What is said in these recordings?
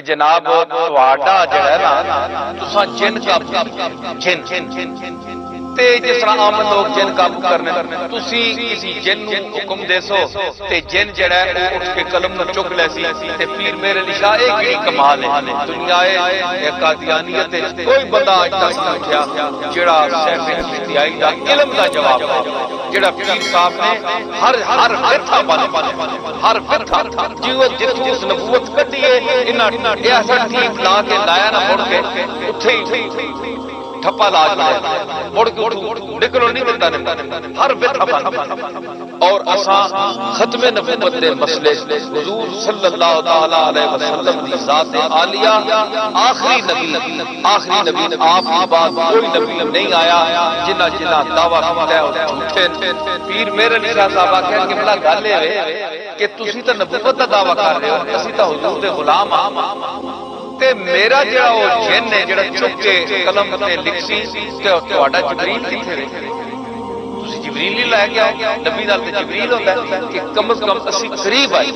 جناب تہاڈا جڑا ہے نا تساں جن قابو جن تے جس طرح عام لوگ جن قابو کرنے تسی کسی جن نو حکم دے سو تے جن جڑا ہے او اٹھ کے قلم نو چک لے سی تے پیر میرے علی شاہ اے کیڑی کمال ہے دنیا اے قادیانیت کوئی بندہ اج تک نہیں اٹھیا جڑا سیف چشتیائی دا علم دا جواب دے جڑا پیر صاحب نے ہر وتھا ہر وتھا جیو جتوں اس نبوت کڈی ہے انہاں ایسا ٹھیک لا کے لایا نہ مڑ کے اوتھے ہی ٹھپا لا کے مڑ کے نکلو نہیں دیتا نے ہر وتھا بند اور اساں ختم نبوت دے مسئلے حضور صلی اللہ تعالی علیہ وسلم دی ذات عالیہ آخری نبی آپ کے بعد کوئی نبی نہیں آیا جنہ دعویٰ کیتا ہے اور جھوٹے پیر میرے علی شاہ صاحب کہہ کہ بلا گل ہے کہ تسی تے نبوت دا دعویٰ کر رہے ہو اسی تے حضور دے غلام ہاں تے میرا جڑا او جن ہے جڑا چک کے قلم تے لکھی تے تہاڈا جبریل کتھے رہے تسی جبریل نہیں لے کے آؤ نبی نال تے جبریل ہوندا ہے کہ کم از کم اسی قریب آئی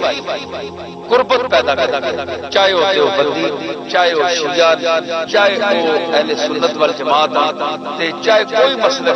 قربت پیدا کر چاہے وہ دیوبندی چاہے وہ شیعہ چاہے وہ اہل سنت والجماعت تے چاہے کوئی مسئلہ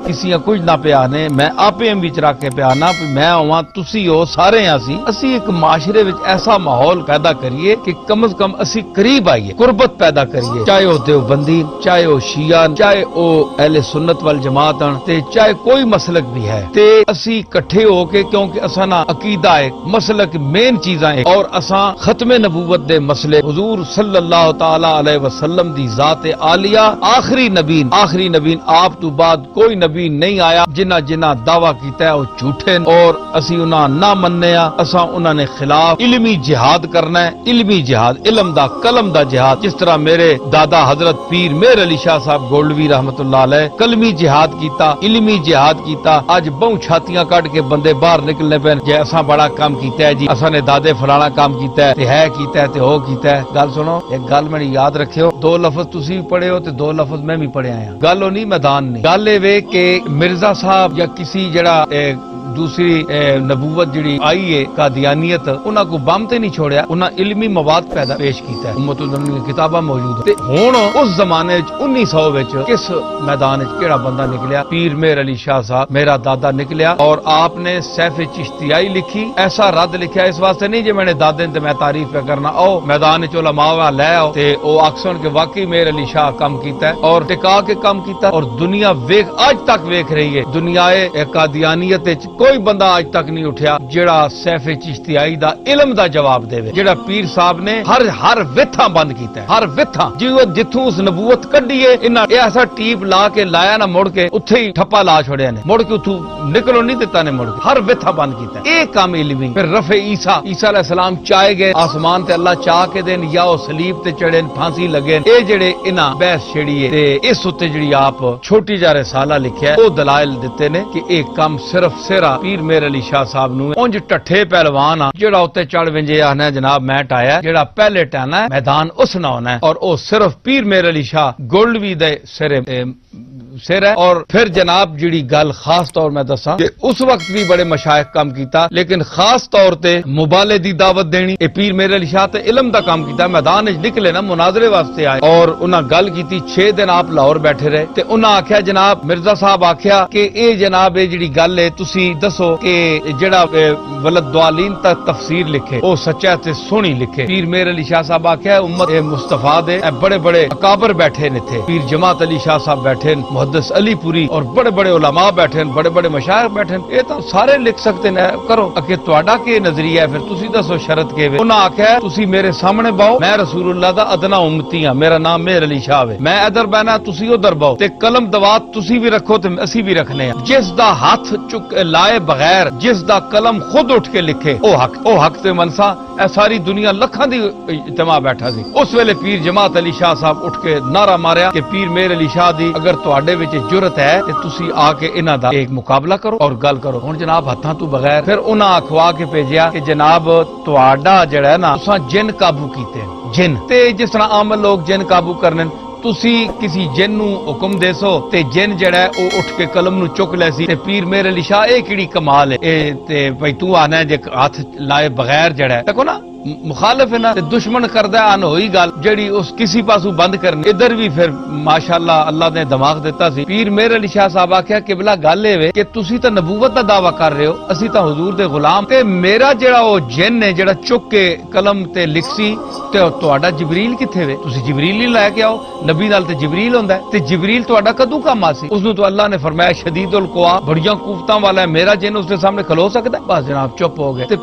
کسی کچھ نہ پیا نے میں آپ وچ رکھ کے پیا نہ میں ہوا تسی ہو سارے اسی ایک معاشرے وچ ایسا ماحول پیدا کریے کہ کم از کم اسی قریب آئیے قربت پیدا کریے چاہے وہ دیوبندی چاہے وہ شیعہ چاہے وہ اہل سنت والجماعت تے چاہے کوئی مسلک بھی ہے تے اسی کٹھے ہو کے کیونکہ اساں نا عقیدہ ہے مسلک مین چیزاں ہیں اور اساں ختم نبوت دے مسئلے حضور صلی اللہ تعالی علیہ وسلم دی ذات عالیہ آخری نبی آپ تو بعد کوئی نبی نہیں آیا جنہ دعویٰ کیتا ہے وہ جھوٹے اور اسی انہاں نہ مننے اساں انہاں نے خلاف علمی جہاد کرنا ہے علمی جہاد علم دا قلم دا جہاد جس طرح میرے دادا حضرت پیر میر علی شاہ صاحب گولڈوی رحمت اللہ علیہ قلمی جہاد کیتا علمی جہاد کیتا اج بہوں چھاتیاں کٹ کے بندے باہر نکلنے پے جے اساں بڑا کام کیتا ہے جی اساں نے دادے فلانا کام کیتا ہے تے ہو کیتا ہے گل سنو ایک گل میں یاد رکھیو دو لفظ تسی بھی پڑھے ہو تے دو لفظ میں بھی پڑھے آیا گل ہو نہیں میدان نہیں گل اے کہ مرزا صاحب یا کسی جڑا دوسری نبوت جڑی آئی ہے قادیانیت انہاں کو بم تے نہیں چھوڑیا انہاں علمی مواد پیدا پیش کیتا ہے امت الدین کی کتاباں موجود تے ہن اس زمانے وچ 1900 وچ کس میدان وچ کیڑا بندہ نکلیا پیر میر علی شاہ صاحب میرا دادا نکلیا اور آپ نے سیف چشتیائی لکھی ایسا رد لکھیا اس واسطے نہیں جے میں نے دادے تے میں تعریف پہ کرنا او میدان وچ علماء لے آؤ تے او اکسن کہ واقعی میر علی شاہ کم کیتا ہے اور ٹکا کے کم کیتا اور دنیا آج تک ویکھ رہی ہے دنیا قادیانیت وچ کوئی بندہ آج تک نہیں اٹھیا جڑا سیف چشتیائی دا علم دا جواب دے جڑا پیر صاحب نے ہر وتھا بند کیتا ہے ہر وتھا جتوں اس نبوت کڈی ہے انہاں ایسا ٹیپ لا کے لایا نہ مڑ کے اوتھے ہی ٹھپا لا چھوڑیا نے مڑ کے اوتھوں نکلو نہیں دیتا نے مڑ کے ہر وتھا بند کیتا ہے اے کام علمی پھر رفع عیسیٰ علیہ السلام چائے گئے آسمان تے اللہ چاہ کے دین یا او صلیب تے چڑھے پھانسی لگے اے جڑے انہاں بحث چھڑی ہے تے اس اُتے جڑی آپ چھوٹی جا رسالہ لکھیا ہے او دلائل دتے نے کہ ایک کام صرف سرا پیر میر علی شاہ صاحب نو اونج ٹٹھے پہلوان جڑا اوتے چڑھ ونجے آنا جناب میں ٹایا جڑا پہلے ٹانا ہے میدان اس نہ ہونا ہے اور او صرف پیر میر علی شاہ گولڈوی دے سر ہے اور پھر جناب جڑی گل خاص طور میں دساں کہ اس وقت بھی بڑے مشائخ کام کیتا لیکن خاص طور تے مبالے دی دعوت دینی اے پیر میر علی شاہ تے علم دا کام کیتا میدان وچ نکلے نا مناظرے واسطے آئے اور انہاں گل کیتی 6 دن آپ لاہور بیٹھے رہے تے انہاں آکھیا جناب مرزا صاحب آکھیا کہ اے جناب اے جڑی گل ہے تسی دسو کہ جڑا ولد دوالین تک تفسیر لکھے او سچا تے سونی لکھے پیر میر علی شاہ صاحب آکھیا امت مصطفیٰ دے بڑے بڑے اکابر بیٹھے نے تھے پیر جماعت علی شاہ صاحب بیٹھے محدث علی پوری اور بڑے بڑے علماء بیٹھے بڑے بڑے مشائخ بیٹھے یہ تو سارے لکھ سکتے ہیں کرو کہ تہاڈا کی نظریہ ہے پھر تسی دسو شرط کے انہاں آکھیا تسی میرے سامنے باؤ میں رسول اللہ دا ادنا امتی ہاں میرا نام میر علی شاہ ہے میں ادھر بہنا تسی ادھر باؤ تے قلم دوات تسی بھی رکھو تے اسی بھی رکھنے ہیں جس دا ہاتھ چک لائے بغیر جس دا قلم خود اٹھ کے لکھے او حق تے منسا اے ساری دنیا لکھاں دی اجتماع بیٹھا سی اس ویلے پیر جماعت علی شاہ صاحب اٹھ کے نعرہ ماریا کہ پیر میر علی شاہ دی اگر تہاڈے وچ جرت ہے تے تسی آ کے انہاں دا ایک مقابلہ کرو اور گل کرو ہن جناب ہتھاں تو بغیر پھر انہاں اخوا کے بھیجیا کہ جناب تہاڈا جڑا ہے نا تساں جن قابو کیتے جن تے جس طرح عام لوگ جن قابو کرنے تسی کسی جن نو حکم دے سو تے جن جڑا ہے او اٹھ کے قلم نو چک لے سی تے پیر میر علی شاہ اے کیڑی کمال ہے اے تے بھئی تو آنا جے ہاتھ لائے بغیر جڑا ہے دیکھو نا ਮੁਖਾਲਫ ਹੈ ਨਾ ਤੇ ਦੁਸ਼ਮਣ ਕਰਦਾ ਅਨਹੋਈ ਗੱਲ ਜਿਹੜੀ ਉਸ ਕਿਸੇ ਪਾਸੋਂ ਬੰਦ ਕਰਨੀ ਇਧਰ ਵੀ ਫਿਰ ਮਾਸ਼ਾਅੱਲਾ ਅੱਲਾਹ ਨੇ ਦਿਮਾਗ ਦਿੱਤਾ ਸੀ। ਪੀਰ ਮੇਰ ਅਲੀ ਸ਼ਾਹ ਸਾਹਿਬ ਆਖਿਆ ਕਿਬਲਾ ਗੱਲ ਇਹ ਵੇ ਕਿ ਤੁਸੀਂ ਤਾਂ ਨਬੂਵਤ ਦਾ ਦਾਵਾ ਕਰ ਰਹੇ ਹੋ, ਅਸੀਂ ਤਾਂ ਹੁਜ਼ੂਰ ਦੇ ਗੁਲਾਮ, ਤੇ ਮੇਰਾ ਜਿਹੜਾ ਉਹ ਜਿੰਨ ਹੈ ਜਿਹੜਾ ਚੁੱਕ ਕੇ ਕਲਮ ਤੇ ਲਿਖਸੀ ਤੇ ਤੁਹਾਡਾ ਜਿਬਰੀਲ ਕਿੱਥੇ ਵੇ? ਤੁਸੀਂ ਜਿਬਰੀਲ ਨਹੀਂ ਲੈ ਕੇ ਆਓ, ਨਬੀ ਨਾਲ ਤੇ ਜਿਬਰੀਲ ਹੁੰਦਾ ਹੈ, ਤੇ ਜਿਬਰੀਲ ਤੁਹਾਡਾ ਕਦੋਂ ਕੰਮ ਆ ਸੀ? ਉਸ ਨੂੰ ਤਾਂ ਅੱਲਾਹ ਨੇ ਫਰਮਾਇਆ ਸ਼ਦੀਦੁਲ ਕੁਆ, ਬੜੀਆਂ ਕੂਵਤਾਂ ਵਾਲਾ ਹੈ, ਮੇਰਾ ਜਿੰਨ ਉਸਦੇ ਸਾਹਮਣੇ ਖਲੋ ਸਕਦਾ ਹੈ? ਬਸ ਜਨਾਬ ਚੁੱਪ ਹੋ ਗਏ। ਤੇ